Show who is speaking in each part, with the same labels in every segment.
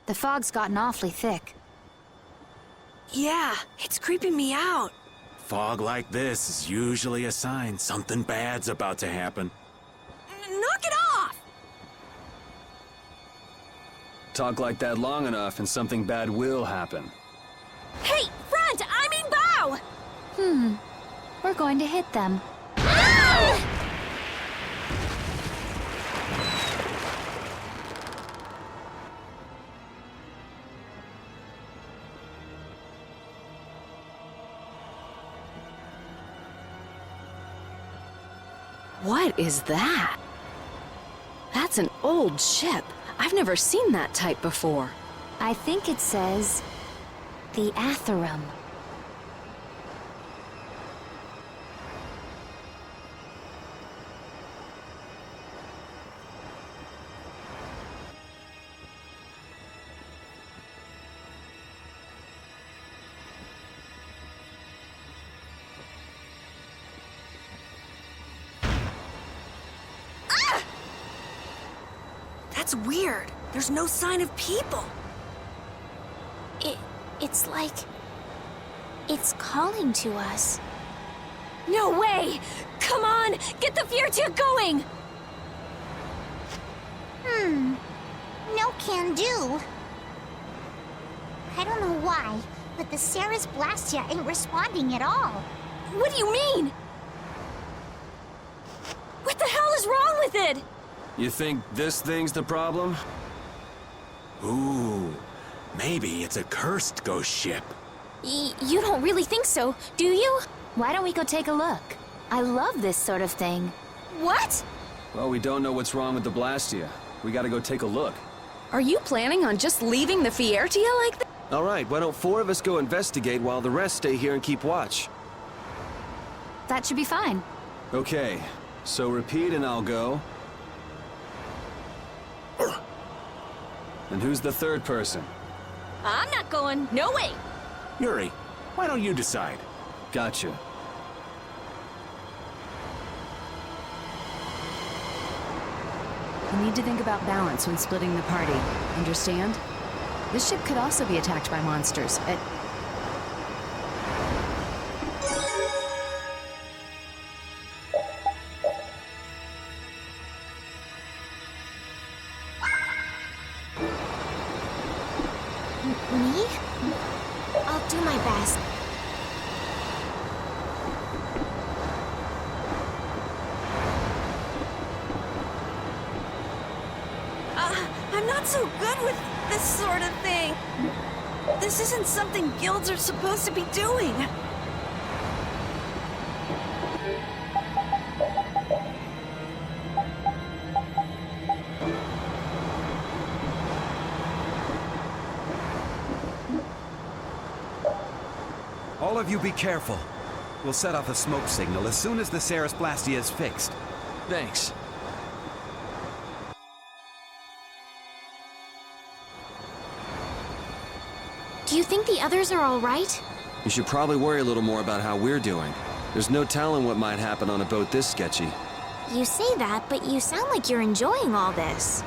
Speaker 1: The fog's gotten awfully thick.
Speaker 2: Yeah, it's creeping me out.
Speaker 3: Fog like this is usually a sign something bad's about to happen.
Speaker 2: Knock it off!
Speaker 4: Talk like that long enough and something bad will happen.
Speaker 2: Hey, front! I mean bow!
Speaker 1: We're going to hit them.
Speaker 2: Ah! What is that? That's an old ship. I've never seen that type before.
Speaker 1: I think it says... the Atherum.
Speaker 2: That's weird. There's no sign of people.
Speaker 1: It's like... it's calling to us.
Speaker 2: No way! Come on! Get the Fjordur going!
Speaker 5: No can do. I don't know why, but the Ceres Blastia ain't responding at all.
Speaker 2: What do you mean? What the hell is wrong with it?
Speaker 4: You think this thing's the problem?
Speaker 3: Ooh, maybe it's a cursed ghost ship.
Speaker 1: You don't really think so, do you? Why don't we go take a look? I love this sort of thing.
Speaker 2: What?
Speaker 4: Well, we don't know what's wrong with the Blastia. We gotta go take a look.
Speaker 2: Are you planning on just leaving the Fjordur like that?
Speaker 6: All right, why don't 4 of us go investigate while the rest stay here and keep watch?
Speaker 1: That should be fine.
Speaker 4: Okay, so repeat and I'll go. And who's the third person?
Speaker 2: I'm not going. No way.
Speaker 3: Yuri, why don't you decide?
Speaker 4: Gotcha.
Speaker 7: We need to think about balance when splitting the party. Understand? This ship could also be attacked by monsters.
Speaker 5: Me? I'll do my best.
Speaker 2: I'm not so good with this sort of thing. This isn't something guilds are supposed to be doing.
Speaker 8: All of you be careful. We'll set off a smoke signal as soon as the Ceres Blastia is fixed.
Speaker 6: Thanks.
Speaker 1: Do you think the others are all right?
Speaker 6: You should probably worry a little more about how we're doing. There's no telling what might happen on a boat this sketchy.
Speaker 5: You say that, but you sound like you're enjoying all this.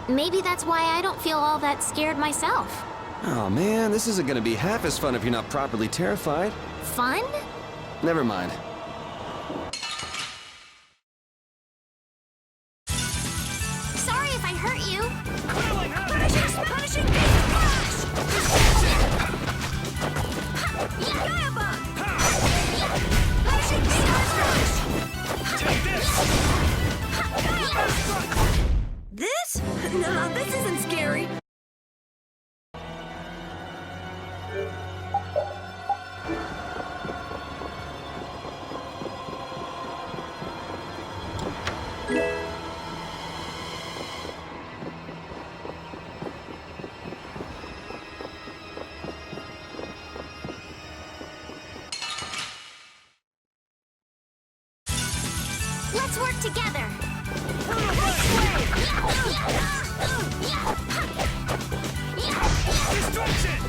Speaker 5: Maybe that's why I don't feel all that scared myself.
Speaker 6: Oh man, this isn't gonna be half as fun if you're not properly terrified.
Speaker 5: Fun?
Speaker 6: Never mind.
Speaker 5: Sorry if I hurt you.
Speaker 2: Punishing This? No, this isn't scary.
Speaker 5: Let's work together.
Speaker 3: Destruction!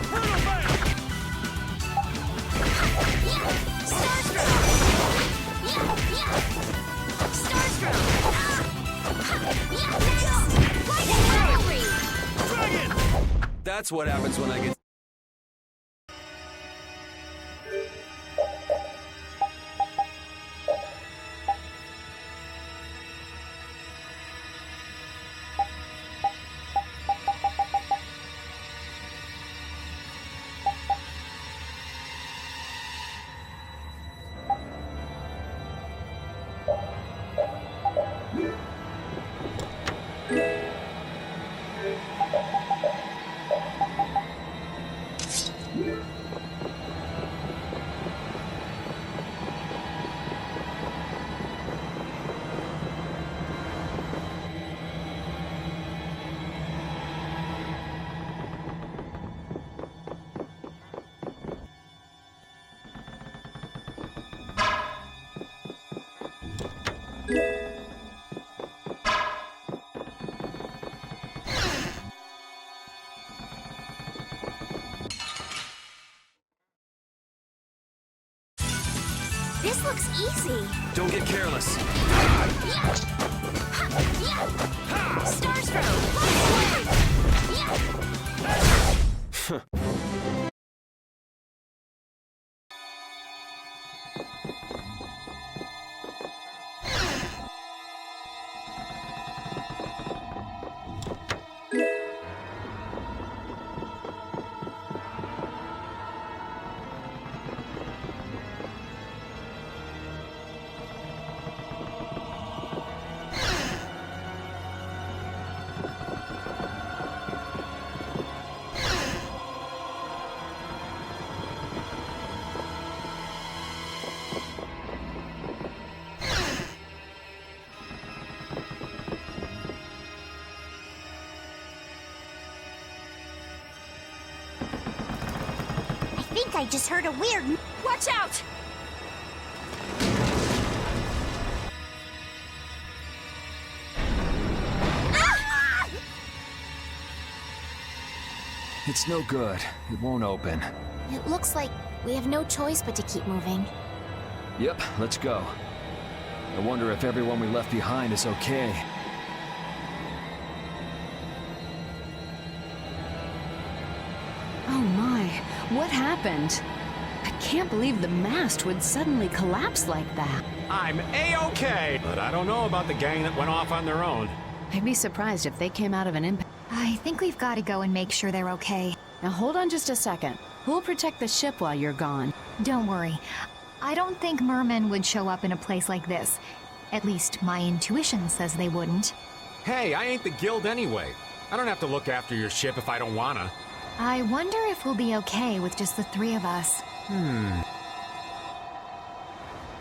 Speaker 6: That's what happens when I get...
Speaker 1: This looks easy.
Speaker 6: Don't get careless.
Speaker 1: Stars throw.
Speaker 5: I think I just heard a weird...
Speaker 2: Watch out!
Speaker 4: It's no good. It won't open.
Speaker 1: It looks like we have no choice but to keep moving.
Speaker 4: Yep, let's go. I wonder if everyone we left behind is okay.
Speaker 7: Oh my, what happened? I can't believe the mast would suddenly collapse like that.
Speaker 9: I'm A-OK, but I don't know about the gang that went off on their own.
Speaker 7: I'd be surprised if they came out of an impact.
Speaker 1: I think we've got to go and make sure they're okay.
Speaker 7: Now hold on just a second. Who'll protect the ship while you're gone?
Speaker 10: Don't worry. I don't think mermen would show up in a place like this. At least my intuition says they wouldn't.
Speaker 9: Hey, I ain't the guild anyway. I don't have to look after your ship if I don't wanna.
Speaker 10: I wonder if we'll be okay with just the three of us.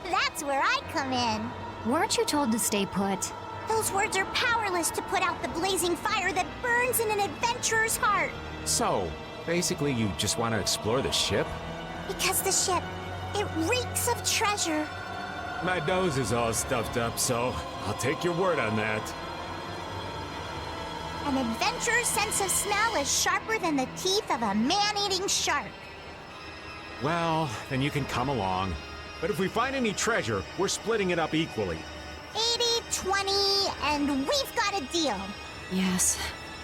Speaker 5: That's where I come in.
Speaker 10: Weren't you told to stay put?
Speaker 5: Those words are powerless to put out the blazing fire that burns in an adventurer's heart.
Speaker 9: So, basically you just want to explore the ship?
Speaker 5: Because the ship, it reeks of treasure.
Speaker 9: My nose is all stuffed up, so I'll take your word on that.
Speaker 5: An adventurer's sense of smell is sharper than the teeth of a man-eating shark.
Speaker 9: Well, then you can come along. But if we find any treasure, we're splitting it up equally.
Speaker 5: 80-20, and we've got a deal.
Speaker 7: Yes,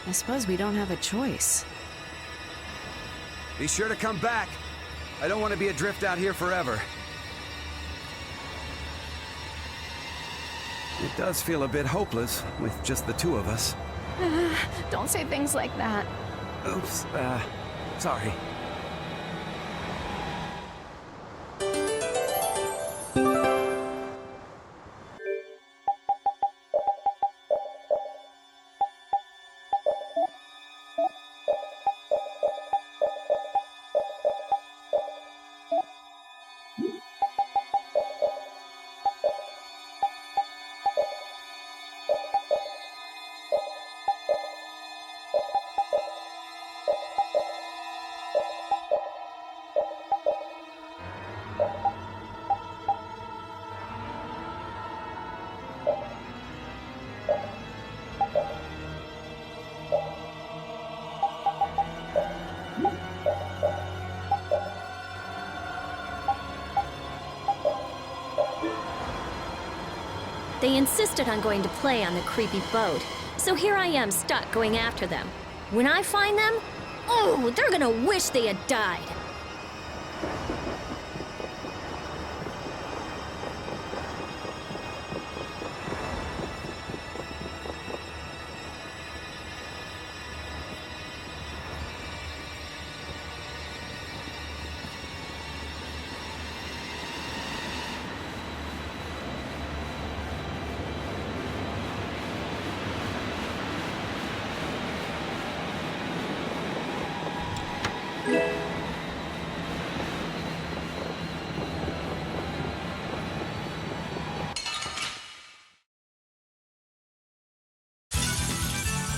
Speaker 7: I suppose we don't have a choice.
Speaker 8: Be sure to come back. I don't want to be adrift out here forever. It does feel a bit hopeless with just the two of us.
Speaker 7: Don't say things like that.
Speaker 8: Oops, sorry.
Speaker 11: They insisted on going to play on the creepy boat, so here I am stuck going after them. When I find them,
Speaker 1: Oh, they're gonna wish they had died.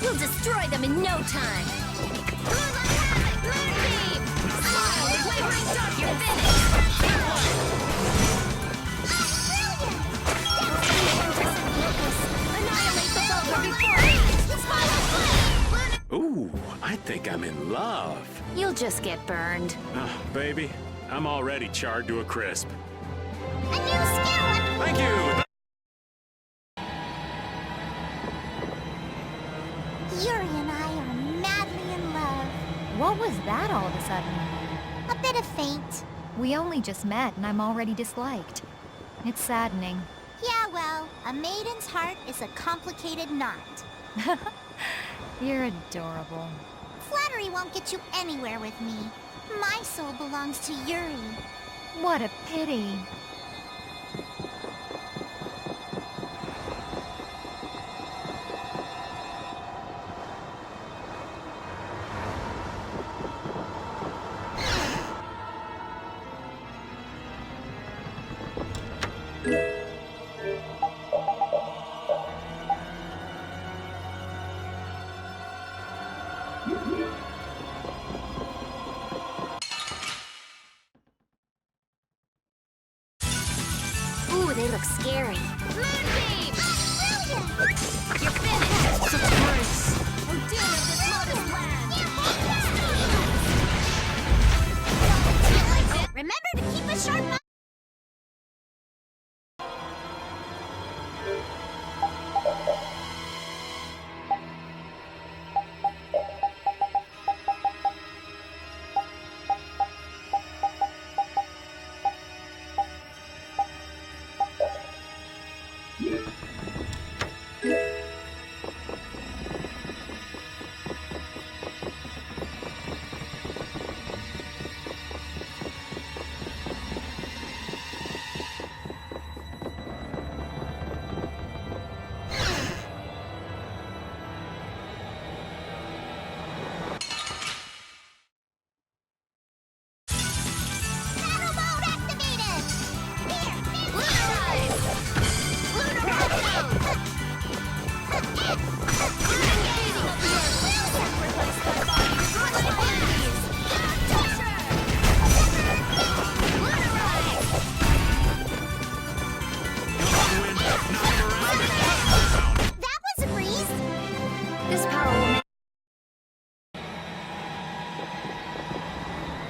Speaker 1: We'll destroy them in no time. Moonbeam! Smile with wavering dark, you're finished! Annihilate the vulgar before me!
Speaker 3: Ooh, I think I'm in love.
Speaker 1: You'll just get burned.
Speaker 3: Baby, I'm already charred to a crisp.
Speaker 5: A new skill!
Speaker 3: Thank you!
Speaker 5: Yuri and I are madly in love.
Speaker 10: What was that all of a sudden?
Speaker 5: A bit of faint.
Speaker 10: We only just met and I'm already disliked. It's saddening.
Speaker 5: Yeah, well, a maiden's heart is a complicated knot.
Speaker 10: You're adorable.
Speaker 5: Flattery won't get you anywhere with me. My soul belongs to Yuri.
Speaker 10: What a pity.
Speaker 1: Ooh, they look scary. Moonbeam! You're finished!
Speaker 3: Surprise!
Speaker 1: We're doomed at this modest land!
Speaker 5: Remember to keep a sharp eye.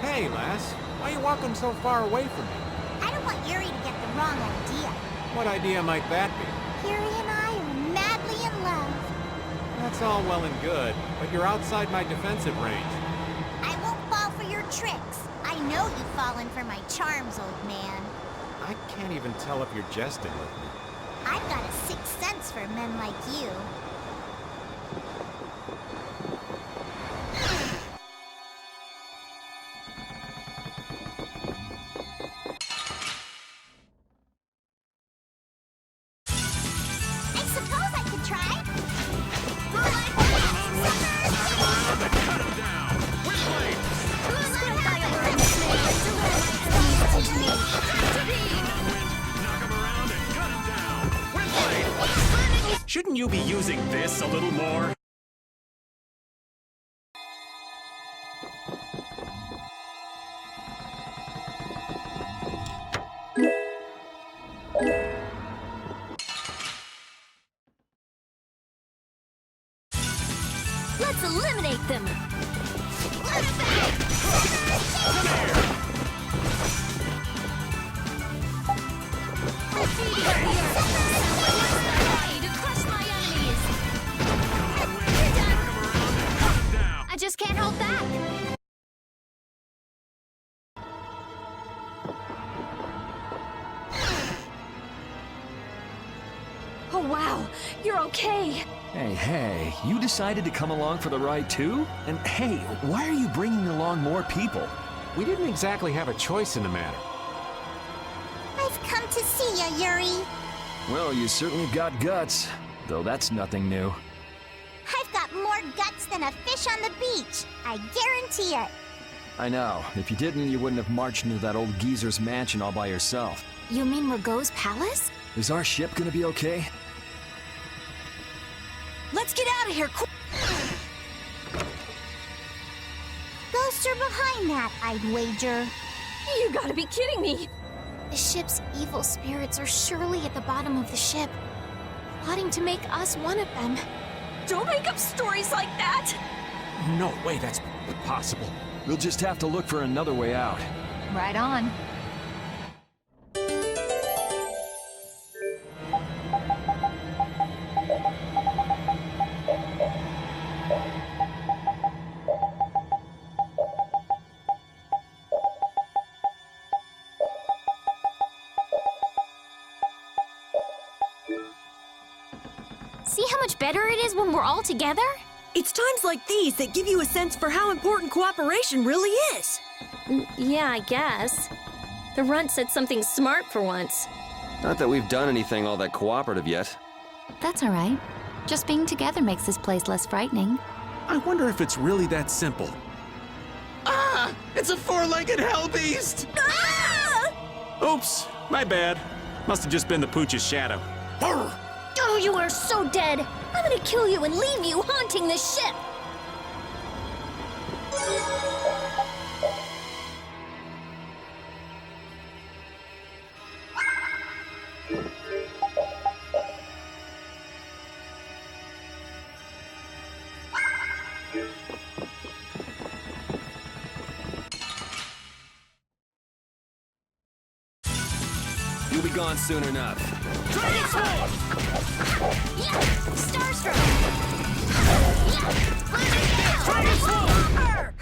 Speaker 9: Hey, lass. Why are you walking so far away from me?
Speaker 5: I don't want Yuri to get the wrong idea.
Speaker 9: What idea might that be?
Speaker 5: Yuri and I are madly in love.
Speaker 9: That's all well and good, but you're outside my defensive range.
Speaker 5: I won't fall for your tricks. I know you've fallen for my charms, old man.
Speaker 9: I can't even tell if you're jesting with me.
Speaker 5: I've got a sixth sense for men like you. I suppose I could try.
Speaker 3: Shouldn't you be using this a little more?
Speaker 1: Let's eliminate them! I just can't hold back.
Speaker 2: Oh, wow. You're okay.
Speaker 4: Hey, you decided to come along for the ride too? And hey, why are you bringing along more people?
Speaker 9: We didn't exactly have a choice in the matter.
Speaker 5: I've come to see ya, Yuri.
Speaker 4: Well, you certainly got guts, though that's nothing new.
Speaker 5: I've got more guts than a fish on the beach. I guarantee it.
Speaker 4: I know. If you didn't, you wouldn't have marched into that old geezer's mansion all by yourself.
Speaker 1: You mean Rago's palace?
Speaker 4: Is our ship gonna be okay?
Speaker 2: Let's get out of here, quick!
Speaker 5: Ghosts are behind that, I'd wager.
Speaker 2: You gotta be kidding me!
Speaker 1: The ship's evil spirits are surely at the bottom of the ship, plotting to make us one of them.
Speaker 2: Don't make up stories like that!
Speaker 9: No way that's possible.
Speaker 4: We'll just have to look for another way out.
Speaker 10: Right on.
Speaker 1: See how much better it is when we're all together?
Speaker 2: It's times like these that give you a sense for how important cooperation really is.
Speaker 11: Yeah, I guess. The runt said something smart for once.
Speaker 6: Not that we've done anything all that cooperative yet.
Speaker 1: That's all right. Just being together makes this place less frightening.
Speaker 3: I wonder if it's really that simple. Ah! It's a four-legged hell beast! Oops, my bad. Must have just been the pooch's shadow.
Speaker 11: Oh, you are so dead! I'm gonna kill you and leave you haunting this ship!
Speaker 6: You'll be gone soon enough.
Speaker 1: Starstroke!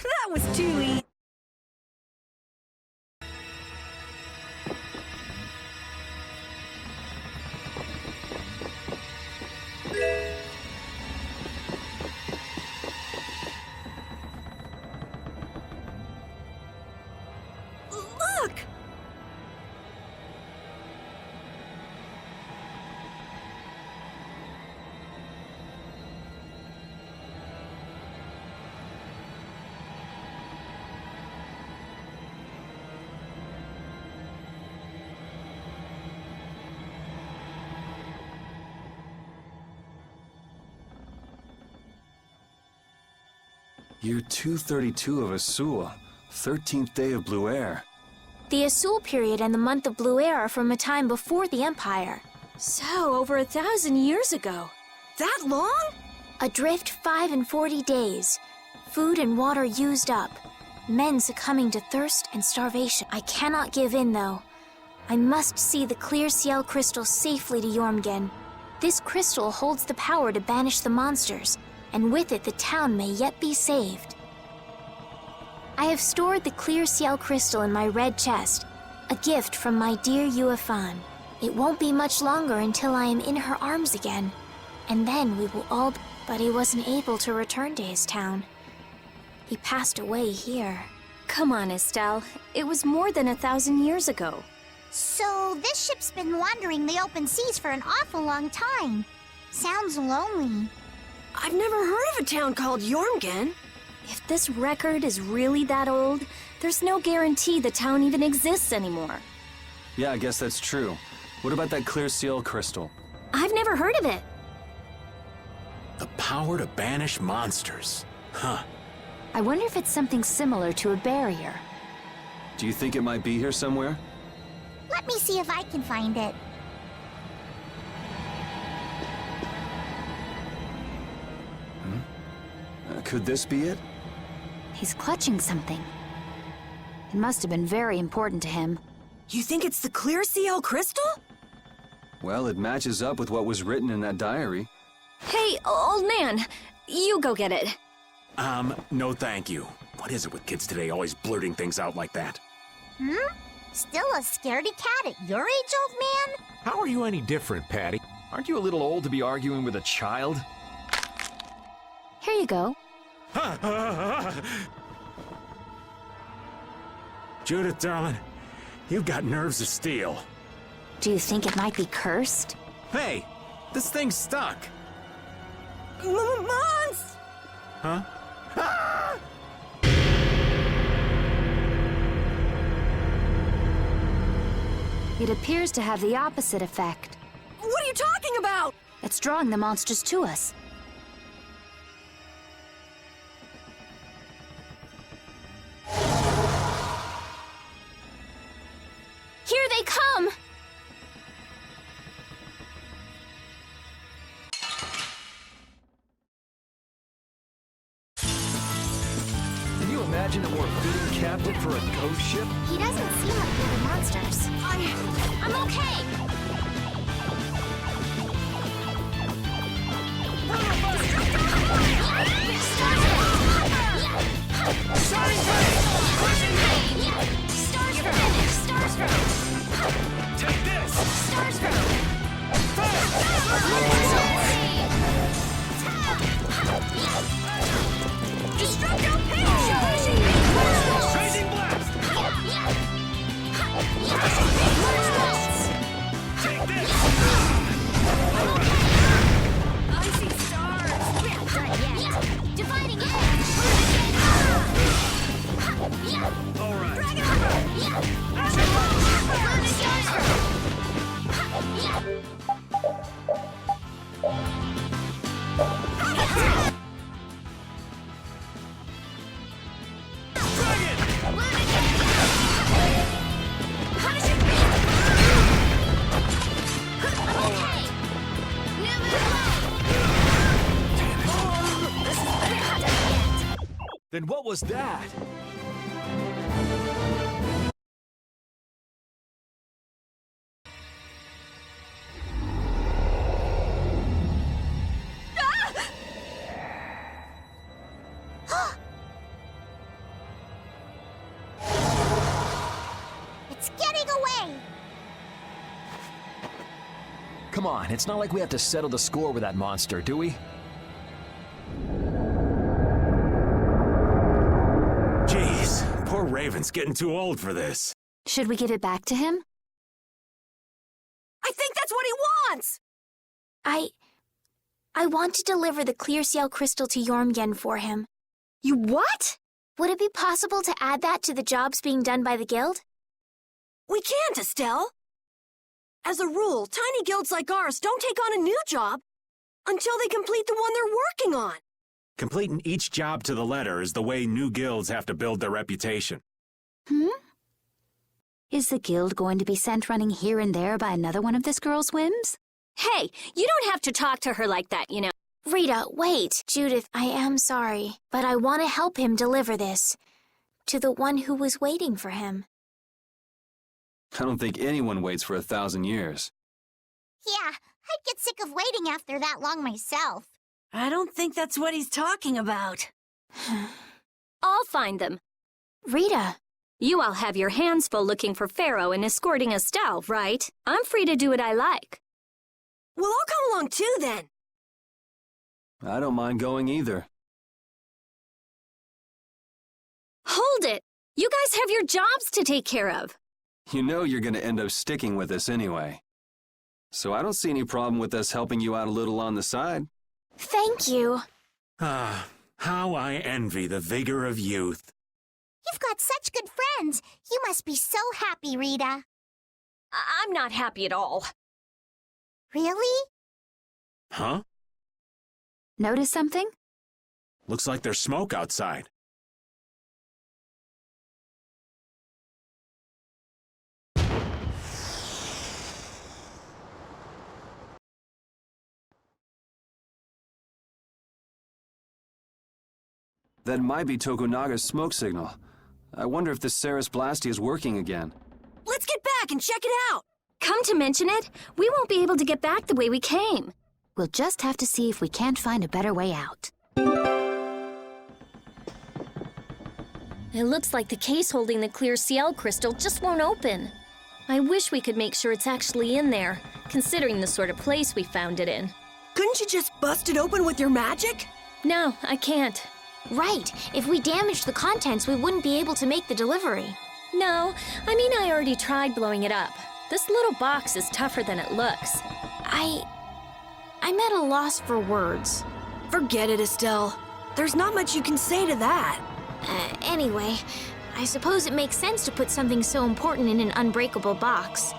Speaker 2: That was too easy. Look!
Speaker 6: Year 232 of Asul, 13th day of Blue Air.
Speaker 1: The Asul period and the month of Blue Air are from a time before the Empire.
Speaker 2: So, over 1,000 years ago. That long?
Speaker 1: Adrift 5 and 40 days. Food and water used up. Men succumbing to thirst and starvation. I cannot give in, though. I must see the clear Ciel crystal safely to Jormungand. This crystal holds the power to banish the monsters, and with it the town may yet be saved. I have stored the clear Ciel crystal in my red chest, a gift from my dear Yuefan. It won't be much longer until I am in her arms again, and then we will all... But he wasn't able to return to his town. He passed away here.
Speaker 11: Come on, Estelle. It was more than 1,000 years ago.
Speaker 5: So, this ship's been wandering the open seas for an awful long time. Sounds lonely.
Speaker 2: I've never heard of a town called Jormungand.
Speaker 11: If this record is really that old, there's no guarantee the town even exists anymore.
Speaker 6: Yeah, I guess that's true. What about that clear seal crystal?
Speaker 11: I've never heard of it.
Speaker 3: The power to banish monsters. Huh.
Speaker 1: I wonder if it's something similar to a barrier.
Speaker 6: Do you think it might be here somewhere?
Speaker 5: Let me see if I can find it.
Speaker 6: Could this be it?
Speaker 1: He's clutching something. It must have been very important to him.
Speaker 2: You think it's the clear Ciel crystal?
Speaker 6: Well, it matches up with what was written in that diary.
Speaker 11: Hey, old man, you go get it.
Speaker 3: No thank you. What is it with kids today always blurting things out like that?
Speaker 5: Still a scaredy cat at your age, old man?
Speaker 9: How are you any different, Patty?
Speaker 4: Aren't you a little old to be arguing with a child?
Speaker 7: Here you go.
Speaker 3: Judith, darling, you've got nerves of steel.
Speaker 1: Do you think it might be cursed?
Speaker 3: Hey, this thing's stuck.
Speaker 2: Mons!
Speaker 3: Huh? Ah!
Speaker 1: It appears to have the opposite effect.
Speaker 2: What are you talking about?
Speaker 1: It's drawing the monsters to us. Here they come!
Speaker 4: Can you imagine a more fitting captain for a ghost ship?
Speaker 5: He doesn't seem like they're the monsters.
Speaker 1: I'm okay!
Speaker 4: Take this! Raging blast! Take this!
Speaker 2: I see stars.
Speaker 5: We're not done yet. Dividing
Speaker 4: All right. Then what was that?
Speaker 5: It's getting away!
Speaker 4: Come on, it's not like we have to settle the score with that monster, do we?
Speaker 3: Jeez, poor Raven's getting too old for this.
Speaker 1: Should we give it back to him?
Speaker 2: I think that's what he wants!
Speaker 1: I want to deliver the clear ciel crystal to Jormgen for him.
Speaker 2: You what?
Speaker 1: Would it be possible to add that to the jobs being done by the guild?
Speaker 2: We can't, Estelle. As a rule, tiny guilds like ours don't take on a new job until they complete the one they're working on.
Speaker 3: Completing each job to the letter is the way new guilds have to build their reputation.
Speaker 1: Is the guild going to be sent running here and there by another one of this girl's whims?
Speaker 11: Hey, you don't have to talk to her like that, you know.
Speaker 1: Rita, wait. Judith, I am sorry, but I want to help him deliver this to the one who was waiting for him.
Speaker 6: I don't think anyone waits for 1,000 years.
Speaker 5: Yeah, I'd get sick of waiting after that long myself.
Speaker 2: I don't think that's what he's talking about.
Speaker 11: I'll find them.
Speaker 1: Rita.
Speaker 11: You all have your hands full looking for Pharaoh and escorting Estelle, right? I'm free to do what I like.
Speaker 2: Well, I'll come along too, then.
Speaker 6: I don't mind going either.
Speaker 11: Hold it! You guys have your jobs to take care of.
Speaker 6: You know you're going to end up sticking with us anyway. So I don't see any problem with us helping you out a little on the side.
Speaker 1: Thank you.
Speaker 3: Ah, how I envy the vigor of youth.
Speaker 5: You've got such good friends. You must be so happy, Rita.
Speaker 11: I'm not happy at all.
Speaker 5: Really?
Speaker 3: Huh?
Speaker 1: Notice something?
Speaker 3: Looks like there's smoke outside.
Speaker 6: That might be Tokunaga's smoke signal. I wonder if the Ceres Blastia is working again.
Speaker 2: Let's get back and check it out.
Speaker 11: Come to mention it, we won't be able to get back the way we came.
Speaker 1: We'll just have to see if we can't find a better way out.
Speaker 10: It looks like the case holding the clear ciel crystal just won't open.
Speaker 11: I wish we could make sure it's actually in there, considering the sort of place we found it in.
Speaker 2: Couldn't you just bust it open with your magic?
Speaker 11: No, I can't.
Speaker 1: Right. If we damaged the contents, we wouldn't be able to make the delivery.
Speaker 11: No, I mean I already tried blowing it up. This little box is tougher than it looks.
Speaker 1: I'm at a loss for words.
Speaker 2: Forget it, Estelle. There's not much you can say to that.
Speaker 1: Anyway, I suppose it makes sense to put something so important in an unbreakable box.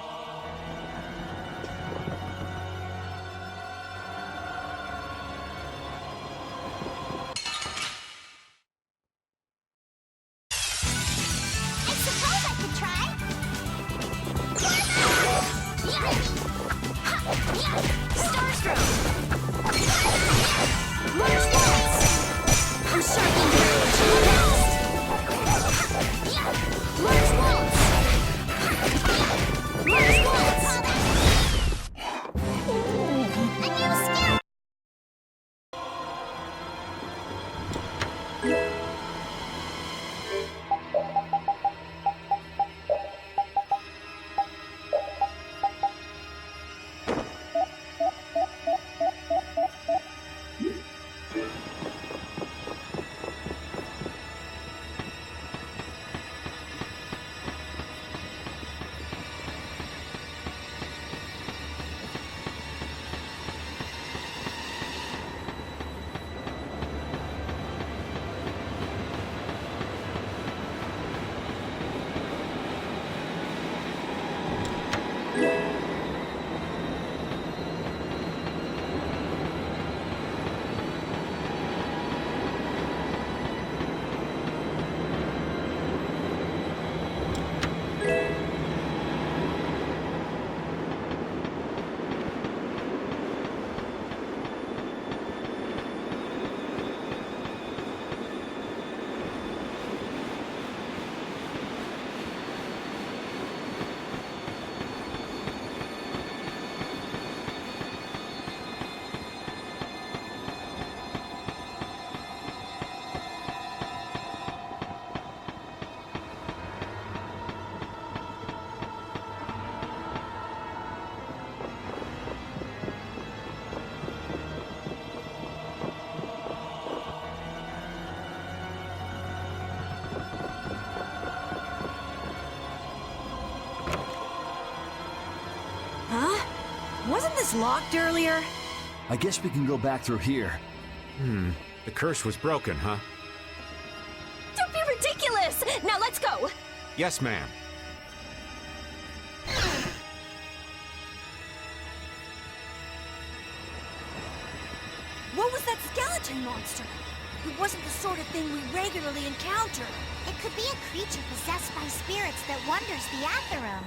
Speaker 5: I suppose I could try.
Speaker 2: Starstroke! Mars Waltz! I'm sharking range! Mars Waltz! Mars Waltz!
Speaker 5: A new skill!
Speaker 2: Huh? Wasn't this locked earlier?
Speaker 4: I guess we can go back through here.
Speaker 9: The curse was broken, huh?
Speaker 11: Don't be ridiculous! Now let's go!
Speaker 9: Yes, ma'am.
Speaker 2: What was that skeleton monster? It wasn't the sort of thing we regularly encounter.
Speaker 5: It could be a creature possessed by spirits that wanders the Atherum.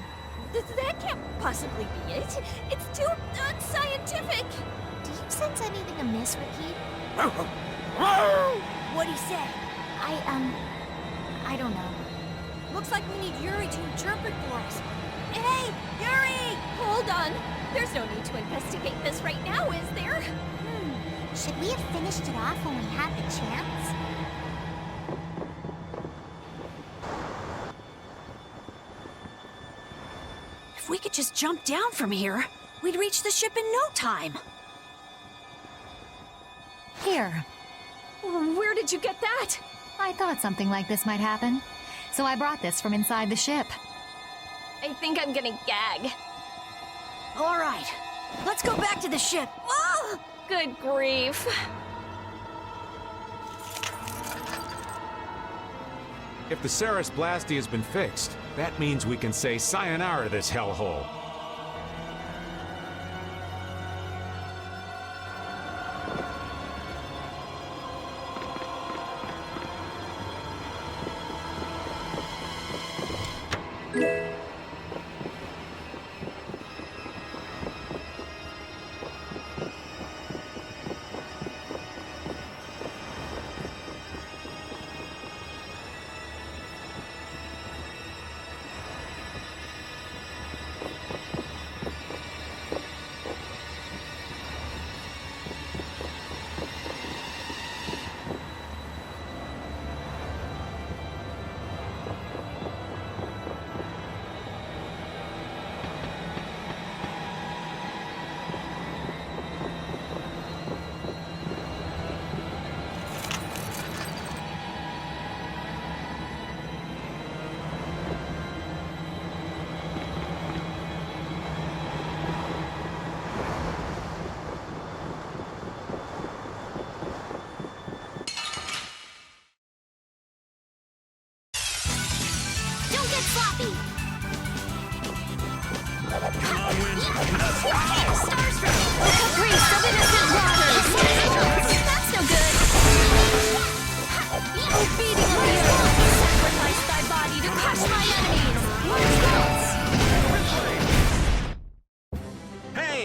Speaker 11: That can't possibly be it. It's too unscientific.
Speaker 5: Do you sense anything amiss, Ricky?
Speaker 2: What'd he say?
Speaker 5: I don't know.
Speaker 2: Looks like we need Yuri to interpret for us. Hey, Yuri!
Speaker 11: Hold on. There's no need to investigate this right now, is there?
Speaker 5: Should we have finished it off when we had the chance?
Speaker 2: If we could just jump down from here, we'd reach the ship in no time.
Speaker 10: Here.
Speaker 11: Where did you get that?
Speaker 10: I thought something like this might happen. So I brought this from inside the ship.
Speaker 11: I think I'm gonna gag.
Speaker 2: All right, let's go back to the ship. Oh!
Speaker 11: Good grief.
Speaker 9: If the Ceres Blastia has been fixed, that means we can say sayonara to this hellhole.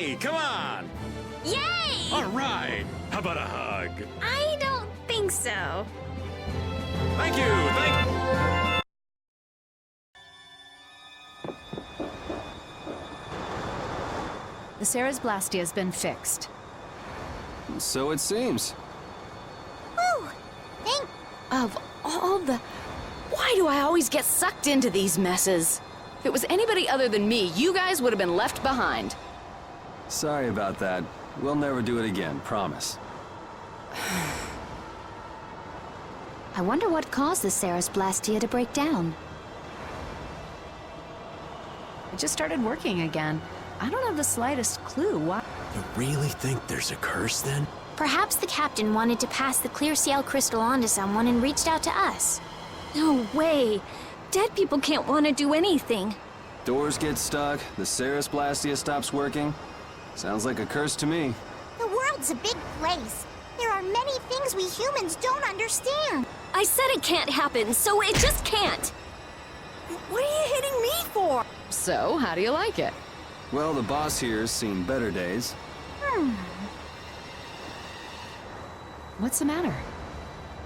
Speaker 3: Hey, come on!
Speaker 11: Yay!
Speaker 3: All right! How about a hug?
Speaker 11: I don't think so.
Speaker 3: Thank you!
Speaker 7: The Ceres Blastia has been fixed.
Speaker 6: So it seems.
Speaker 5: Whew! Thank...
Speaker 2: Of all the... Why do I always get sucked into these messes? If it was anybody other than me, you guys would have been left behind.
Speaker 6: Sorry about that. We'll never do it again, promise.
Speaker 1: I wonder what caused the Ceres Blastia to break down.
Speaker 7: It just started working again. I don't have the slightest clue why.
Speaker 3: You really think there's a curse then?
Speaker 1: Perhaps the captain wanted to pass the clear Ciel crystal on to someone and reached out to us.
Speaker 11: No way. Dead people can't want to do anything.
Speaker 6: Doors get stuck, the Ceres Blastia stops working. Sounds like a curse to me.
Speaker 5: The world's a big place. There are many things we humans don't understand.
Speaker 11: I said it can't happen, so it just can't.
Speaker 2: What are you hitting me for?
Speaker 7: So, how do you like it?
Speaker 6: Well, the boss here's seen better days.
Speaker 7: What's the matter?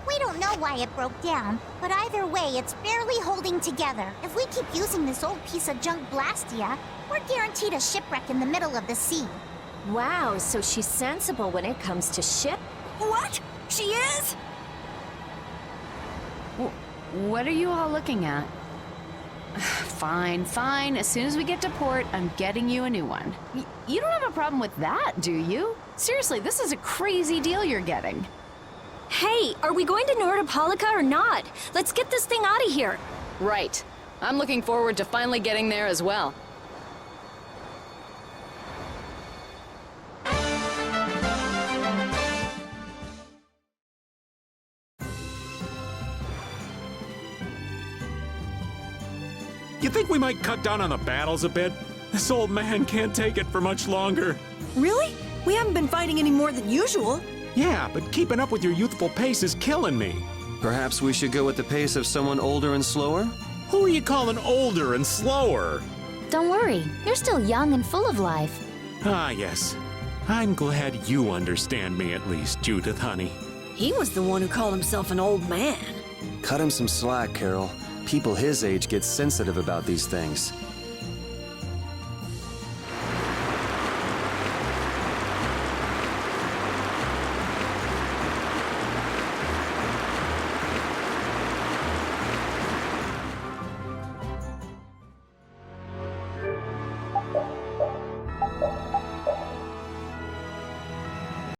Speaker 5: We don't know why it broke down, but either way, it's barely holding together. If we keep using this old piece of junk Blastia, we're guaranteed a shipwreck in the middle of the sea.
Speaker 11: Wow, so she's sensible when it comes to ship?
Speaker 2: What? She is?
Speaker 7: What are you all looking at? Fine, fine. As soon as we get to port, I'm getting you a new one. You don't have a problem with that, do you? Seriously, this is a crazy deal you're getting.
Speaker 11: Hey, are we going to Nordopolica or not? Let's get this thing out of here.
Speaker 2: Right. I'm looking forward to finally getting there as well.
Speaker 3: You think we might cut down on the battles a bit? This old man can't take it for much longer.
Speaker 2: Really? We haven't been fighting any more than usual.
Speaker 3: Yeah, but keeping up with your youthful pace is killing me.
Speaker 6: Perhaps we should go at the pace of someone older and slower?
Speaker 3: Who are you calling older and slower?
Speaker 1: Don't worry, you're still young and full of life.
Speaker 3: Ah, yes. I'm glad you understand me at least, Judith, honey.
Speaker 2: He was the one who called himself an old man.
Speaker 6: Cut him some slack, Carol. People his age get sensitive about these things.